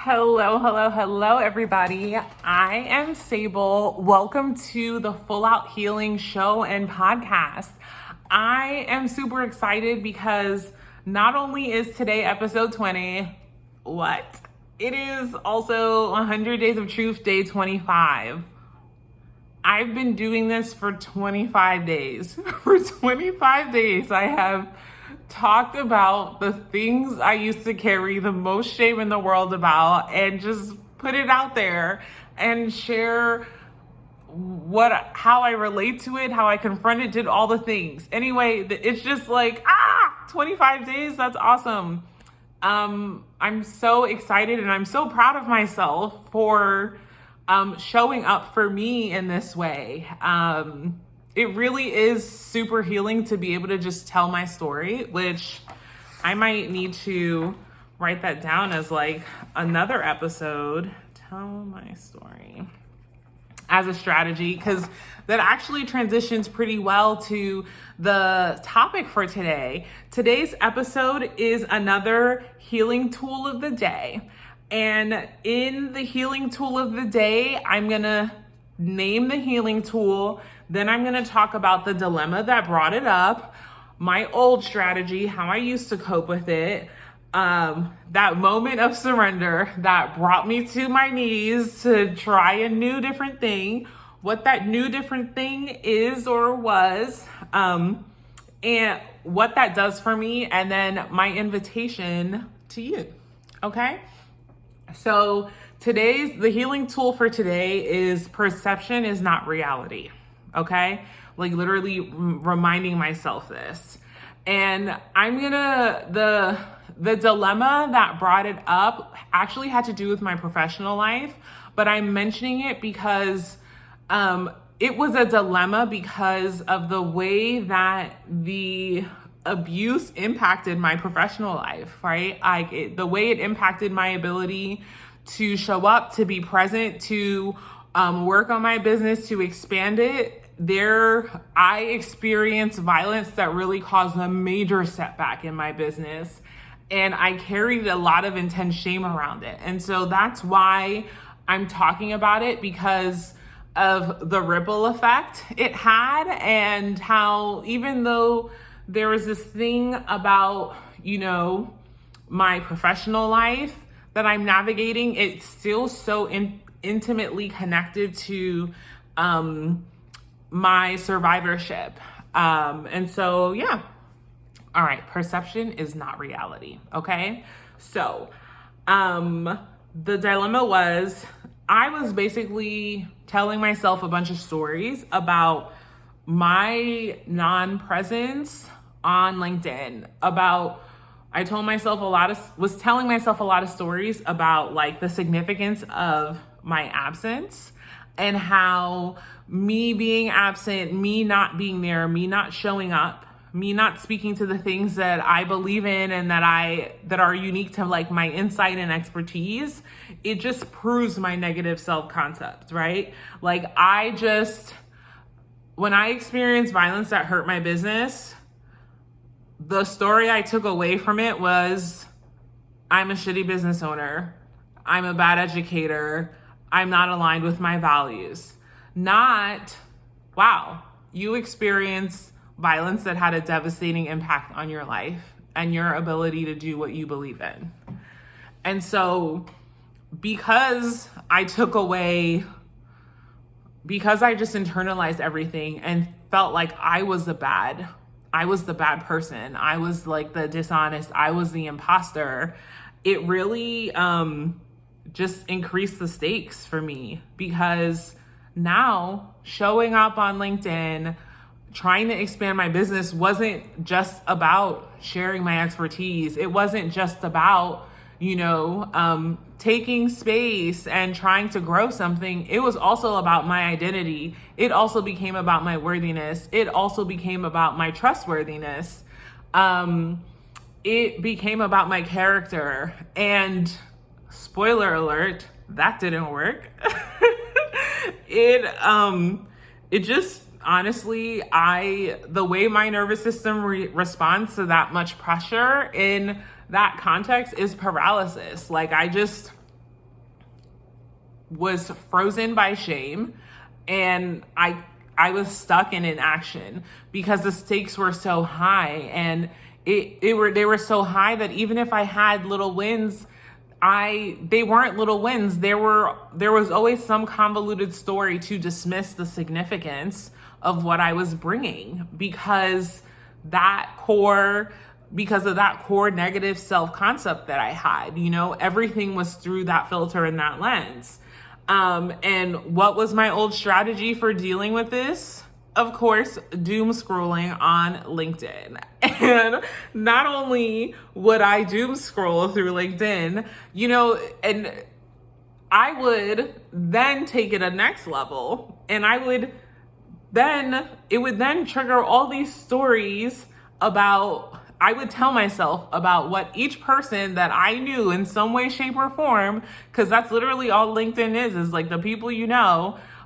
Hello, everybody. I am Sable. Welcome to the Full Out Healing show and podcast. I am super excited because not only is today episode 20, it is also 100 Days of Truth, day 25. I've been doing this for 25 days. For 25 days, I have talked about the things I used to carry the most shame in the world about and just put it out there and share how I relate to it, how I confront it, did all the things. Anyway, it's just like, 25 days, that's awesome. I'm so excited and I'm so proud of myself for showing up for me in this way. It really is super healing to be able to just tell my story, which I might need to write that down as like another episode. Tell my story as a strategy, because that actually transitions pretty well to the topic for today. Today's episode is another healing tool of the day. And in the healing tool of the day, I'm going to name the healing tool. Then I'm going to talk about the dilemma that brought it up, my old strategy, how I used to cope with it, that moment of surrender that brought me to my knees to try a new different thing, what that new different thing is or was, and what that does for me, and then my invitation to you. Okay? So the healing tool for today is perception is not reality. Okay? Like literally reminding myself this. And the dilemma that brought it up actually had to do with my professional life, but I'm mentioning it because it was a dilemma because of the way that the abuse impacted my professional life, right? The way it impacted my ability to show up, to be present, to work on my business, to expand it. I experienced violence that really caused a major setback in my business. And I carried a lot of intense shame around it. And so that's why I'm talking about it, because of the ripple effect it had, and how even though there was this thing about, my professional life that I'm navigating, it's still so intimately connected to my survivorship. And so, yeah. All right. Perception is not reality. Okay. So, the dilemma was, I was basically telling myself a bunch of stories about my non-presence on LinkedIn, I was telling myself a lot of stories about like the significance of my absence and how me being absent, me not being there, me not showing up, me not speaking to the things that I believe in and that are unique to like my insight and expertise, it just proves my negative self-concept, right? Like when I experienced violence that hurt my business, the story I took away from it was, I'm a shitty business owner. I'm a bad educator. I'm not aligned with my values. Not, wow, you experienced violence that had a devastating impact on your life and your ability to do what you believe in. And so because I just internalized everything and felt like I was the bad person, I was like the dishonest, I was the imposter, it really just increased the stakes for me, because now showing up on LinkedIn, trying to expand my business wasn't just about sharing my expertise. It wasn't just about, taking space and trying to grow something. It was also about my identity. It also became about my worthiness. It also became about my trustworthiness. It became about my character. And spoiler alert, that didn't work. It just, honestly, the way my nervous system responds to that much pressure in that context is paralysis. Like was frozen by shame, and I was stuck in inaction because the stakes were so high, and they were so high that even if I had little wins, they weren't little wins. There was always some convoluted story to dismiss the significance of what I was bringing because of that core negative self-concept that I had. Everything was through that filter and that lens. And what was my old strategy for dealing with this? Of course, doom scrolling on LinkedIn. And not only would I doom scroll through LinkedIn, and I would then take it a next level, and it would then trigger all these stories I would tell myself about what each person that I knew in some way, shape, or form, because that's literally all LinkedIn is like the people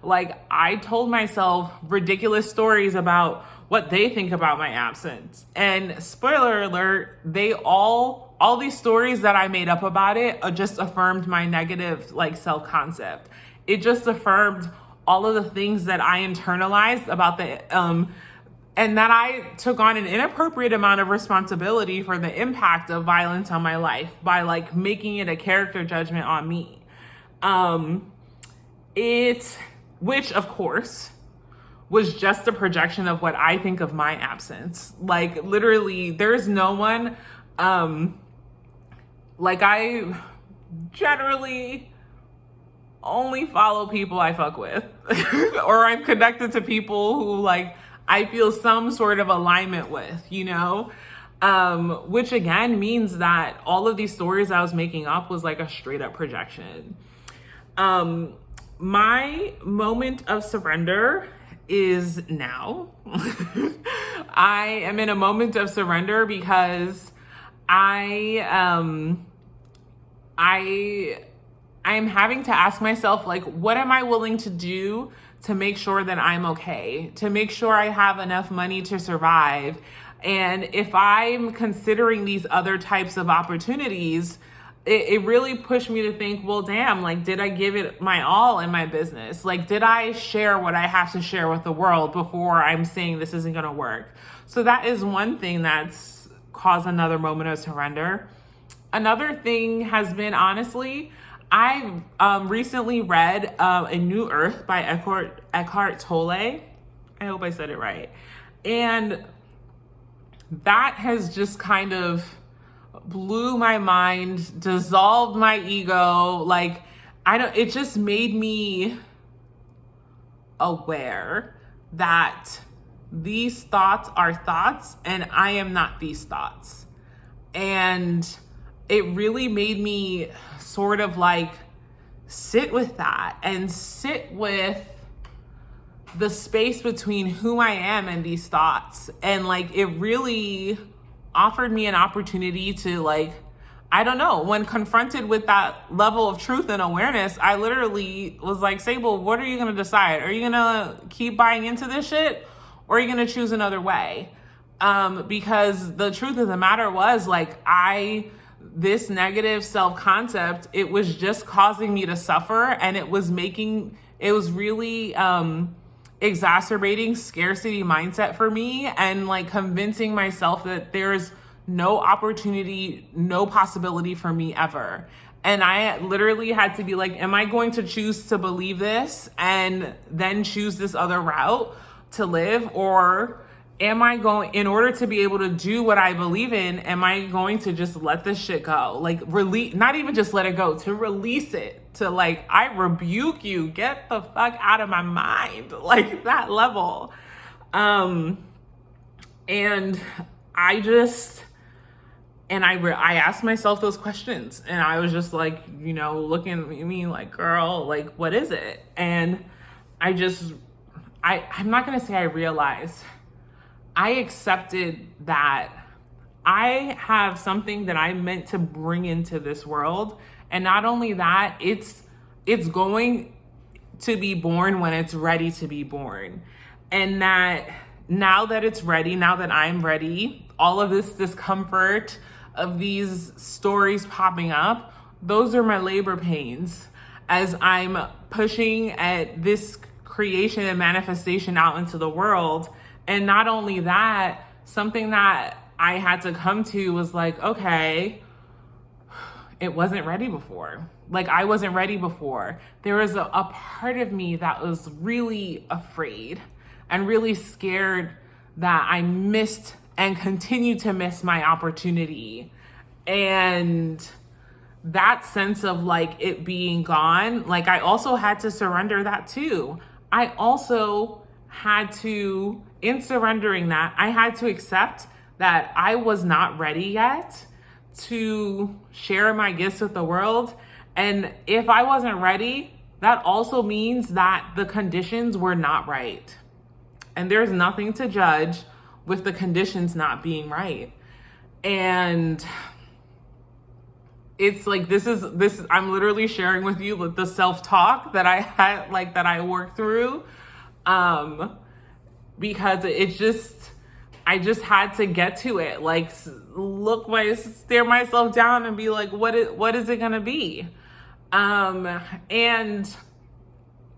like I told myself ridiculous stories about what they think about my absence. And spoiler alert, all these stories that I made up about it just affirmed my negative self-concept. It just affirmed all of the things that I internalized about and that I took on an inappropriate amount of responsibility for the impact of violence on my life by making it a character judgment on me. Which of course was just a projection of what I think of my absence. Literally, there's no one, I generally only follow people I fuck with or I'm connected to people who I feel some sort of alignment with, which again means that all of these stories I was making up was a straight up projection. My moment of surrender is now. I am in a moment of surrender because I am having to ask myself, what am I willing to do to make sure that I'm okay, to make sure I have enough money to survive. And if I'm considering these other types of opportunities, it really pushed me to think, well, damn, did I give it my all in my business? Did I share what I have to share with the world before I'm saying this isn't gonna work? So that is one thing that's caused another moment of surrender. Another thing has been, honestly, I recently read A New Earth by Eckhart Tolle. I hope I said it right. And that has just kind of blew my mind, dissolved my ego. It just made me aware that these thoughts are thoughts and I am not these thoughts. And it really made me sort of sit with that and sit with the space between who I am and these thoughts. And it really offered me an opportunity to I don't know, when confronted with that level of truth and awareness, I literally was like, Sable, what are you going to decide? Are you going to keep buying into this shit or are you going to choose another way? Because the truth of the matter was this negative self-concept, it was just causing me to suffer, and it was really exacerbating scarcity mindset for me and convincing myself that there's no opportunity, no possibility for me ever. And I literally had to be am I going to choose to believe this and then choose this other route to live? Or am I going, in order to be able to do what I believe in, am I going to just let this shit go? Release, not even just let it go, to release it, to I rebuke you, get the fuck out of my mind, that level. And I asked myself those questions, and I was just looking at me girl, what is it? And I'm not going to say I realized, I accepted that I have something that I'm meant to bring into this world. And not only that, it's going to be born when it's ready to be born. And that now that it's ready, now that I'm ready, all of this discomfort of these stories popping up, those are my labor pains. as I'm pushing at this creation and manifestation out into the world. And not only that, something that I had to come to was like, okay, it wasn't ready before. Like, I wasn't ready before. There was a part of me that was really afraid and really scared that I missed and continue to miss my opportunity. And that sense of like it being gone, like I also had to surrender that too. I also had to, in surrendering that, I had to accept that I was not ready yet to share my gifts with the world. And if I wasn't ready, that also means that the conditions were not right. And there's nothing to judge with the conditions not being right. And it's like, this is, I'm literally sharing with you the self-talk that I had, like that I worked through. Because I just had to get to it. Like, stare myself down and be like, what is it gonna be? And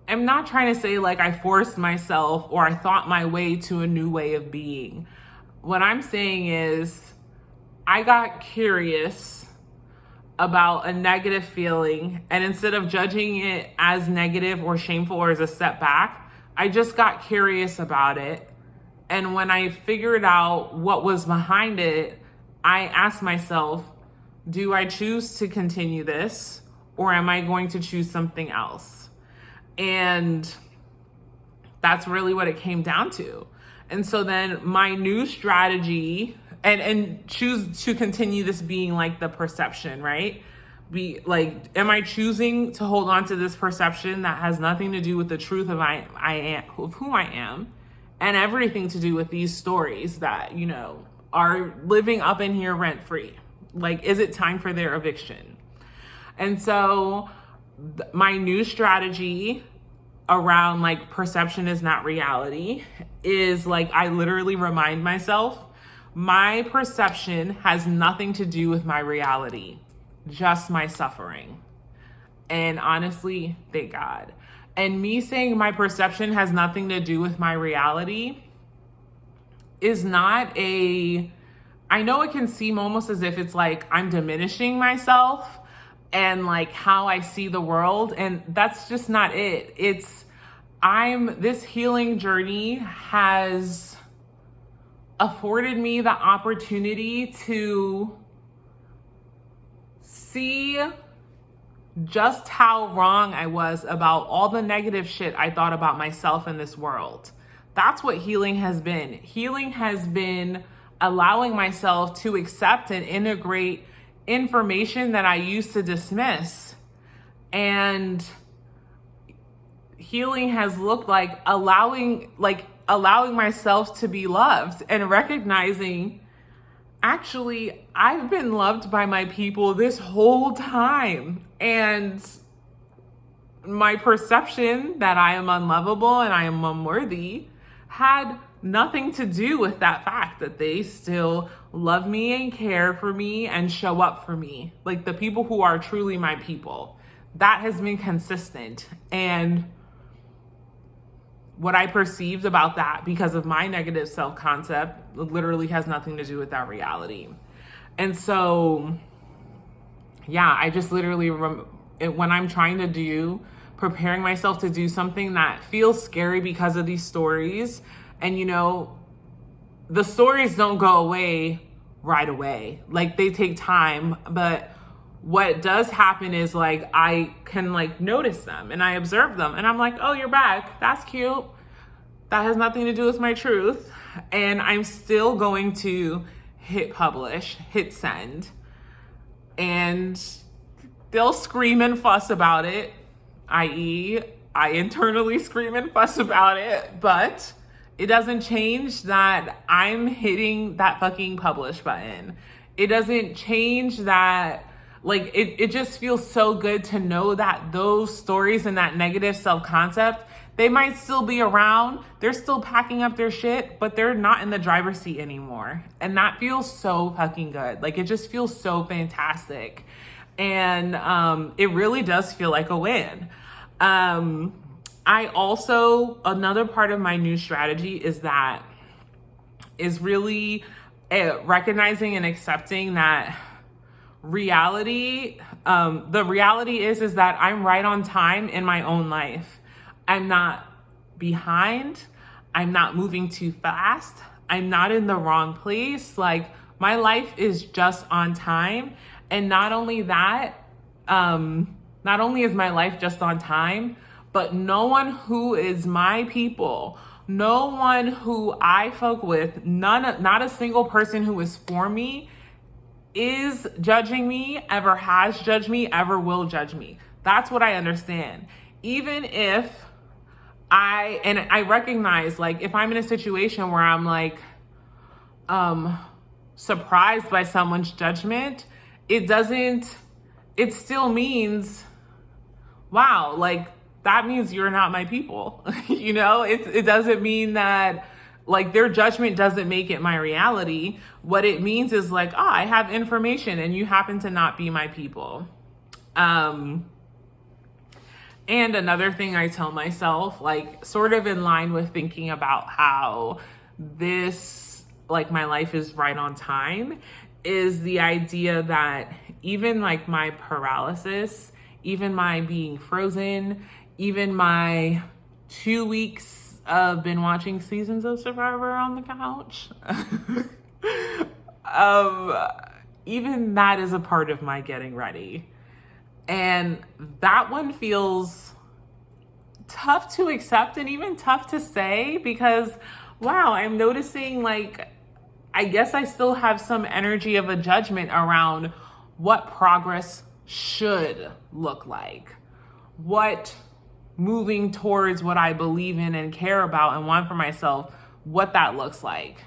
I'm not trying to say like I forced myself or I thought my way to a new way of being. What I'm saying is I got curious about a negative feeling, and instead of judging it as negative or shameful or as a setback, I just got curious about it. And when I figured out what was behind it, I asked myself, do I choose to continue this, or am I going to choose something else? And that's really what it came down to. And so then my new strategy, and choose to continue this being like the perception, right? Be like, am I choosing to hold on to this perception that has nothing to do with the truth of who I am, and everything to do with these stories that, you know, are living up in here rent free? Like, is it time for their eviction? And so my new strategy around like perception is not reality is like, I literally remind myself, my perception has nothing to do with my reality, just my suffering. And honestly, thank God. And me saying my perception has nothing to do with my reality is not I know it can seem almost as if it's like I'm diminishing myself and like how I see the world. And that's just not it. This healing journey has afforded me the opportunity to see just how wrong I was about all the negative shit I thought about myself in this world. That's what healing has been. Healing has been allowing myself to accept and integrate information that I used to dismiss. And healing has looked like allowing myself to be loved and recognizing, actually, I've been loved by my people this whole time. And my perception that I am unlovable and I am unworthy had nothing to do with that fact that they still love me and care for me and show up for me. Like, the people who are truly my people. That has been consistent. And what I perceived about that because of my negative self-concept literally has nothing to do with that reality. And so, yeah, I just literally, when I'm trying to preparing myself to do something that feels scary because of these stories, and you know, the stories don't go away right away. Like, they take time, but what does happen is like, I can like notice them and I observe them and I'm like, oh, you're back. That's cute. That has nothing to do with my truth. And I'm still going to hit publish, hit send, and they'll scream and fuss about it, i.e., I internally scream and fuss about it, but it doesn't change that I'm hitting that fucking publish button. It doesn't change that, like, it just feels so good to know that those stories and that negative self-concept, they might still be around. They're still packing up their shit, but they're not in the driver's seat anymore. And that feels so fucking good. Like, it just feels so fantastic. And it really does feel like a win. I also, another part of my new strategy is really recognizing and accepting that reality, the reality is that I'm right on time in my own life. I'm not behind. I'm not moving too fast. I'm not in the wrong place. Like, my life is just on time. And not only that, not only is my life just on time, but no one who is my people, no one who I fuck with, not a single person who is for me is judging me, ever has judged me, ever will judge me. That's what I understand. Even if I recognize, like, if I'm in a situation where I'm like, surprised by someone's judgment, it still means, wow, like, that means you're not my people. It doesn't mean that, like, their judgment doesn't make it my reality. What it means is like, I have information and you happen to not be my people. And another thing I tell myself, like, sort of in line with thinking about how this, like, my life is right on time, is the idea that even, like, my paralysis, even my being frozen, even my 2 weeks of been watching seasons of Survivor on the couch, even that is a part of my getting ready. And that one feels tough to accept and even tough to say because, wow, I'm noticing, like, I guess I still have some energy of a judgment around what progress should look like, what moving towards what I believe in and care about and want for myself, what that looks like.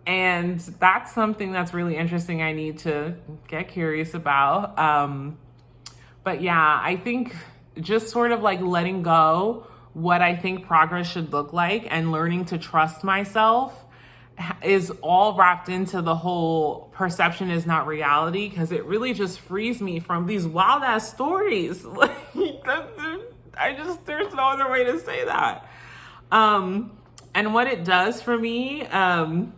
And that's something that's really interesting. I need to get curious about. But yeah, I think just sort of like letting go what I think progress should look like and learning to trust myself is all wrapped into the whole perception is not reality, because it really just frees me from these wild ass stories. There's no other way to say that. And what it does for me, and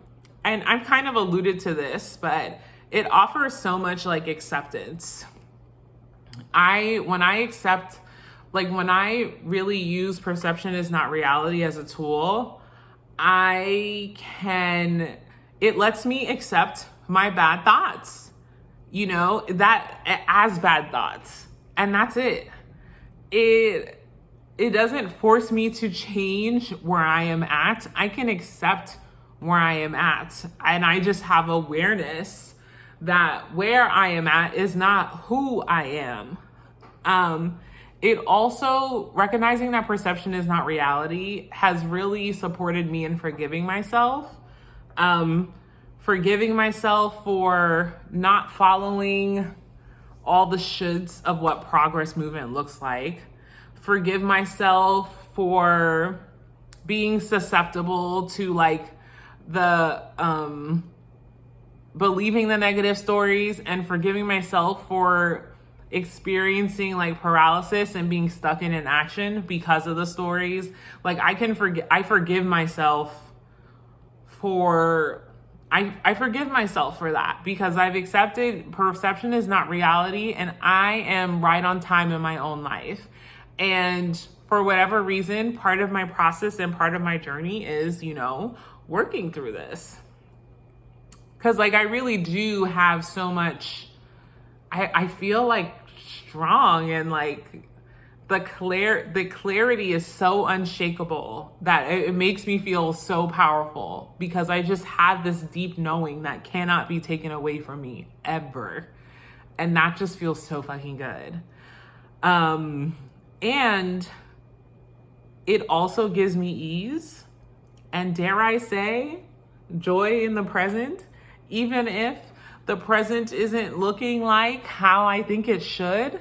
I've kind of alluded to this, but it offers so much like acceptance. When I really use perception is not reality as a tool, it lets me accept my bad thoughts, that as bad thoughts. And that's it. It doesn't force me to change where I am at. I can accept where I am at. And I just have awareness that where I am at is not who I am. It also, recognizing that perception is not reality has really supported me in forgiving myself. Forgiving myself for not following all the shoulds of what progress movement looks like. Forgive myself for being susceptible to like the believing the negative stories, and forgiving myself for experiencing like paralysis and being stuck in inaction because of the stories. Like I forgive myself for that, because I've accepted perception is not reality and I am right on time in my own life. And for whatever reason, part of my process and part of my journey is, working through this. Cause like I really do have so much, I feel like strong, and like the clarity is so unshakable that it makes me feel so powerful, because I just have this deep knowing that cannot be taken away from me ever. And that just feels so fucking good. And it also gives me ease and, dare I say, joy in the present, even if the present isn't looking like how I think it should.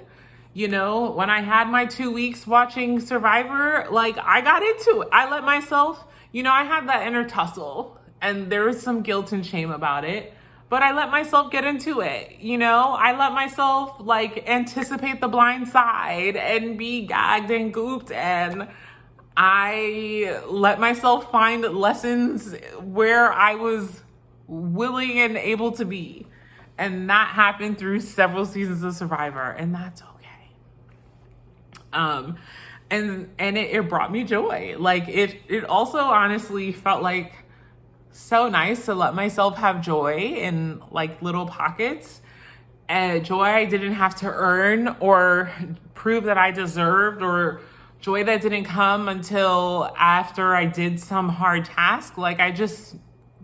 When I had my 2 weeks watching Survivor, like I got into it. I let myself, I had that inner tussle and there was some guilt and shame about it, but I let myself get into it. I let myself like anticipate the blind side and be gagged and gooped, and I let myself find lessons where I was willing and able to be. And that happened through several seasons of Survivor, and that's okay. And it brought me joy. Like it also honestly felt like so nice to let myself have joy in like little pockets, and joy I didn't have to earn or prove that I deserved, or joy that didn't come until after I did some hard task. Like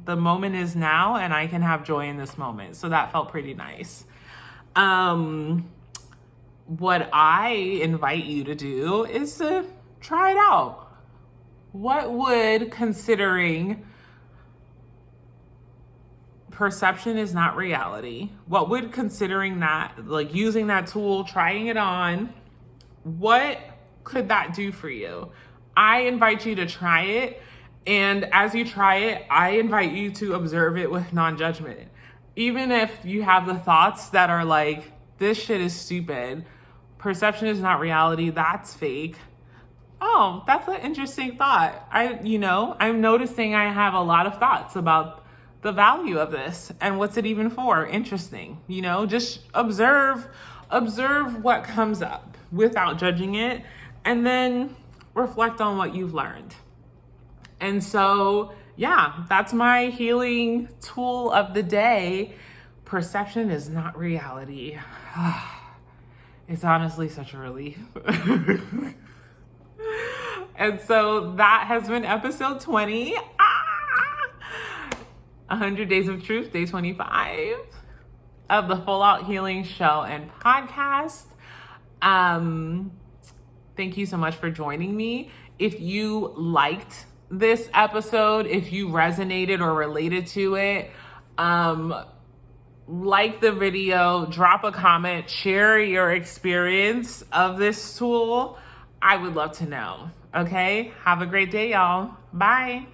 the moment is now, and I can have joy in this moment. So that felt pretty nice. What I invite you to do is to try it out. What would considering perception is not reality, what would considering that, like using that tool, trying it on, what could that do for you? I invite you to try it. And as you try it, I invite you to observe it with non-judgment. Even if you have the thoughts that are like, this shit is stupid, perception is not reality, that's fake. Oh, that's an interesting thought. I'm noticing I have a lot of thoughts about the value of this and what's it even for. Interesting. Just observe what comes up without judging it, and then reflect on what you've learned. And so, yeah, that's my healing tool of the day. Perception is not reality. It's honestly such a relief. And so that has been episode 20. 100 Days of Truth, day 25 of the Full Out Healing Show and podcast. Thank you so much for joining me. If you liked this episode, if you resonated or related to it, like the video, drop a comment, share your experience of this tool. I would love to know. Okay? Have a great day, y'all. Bye.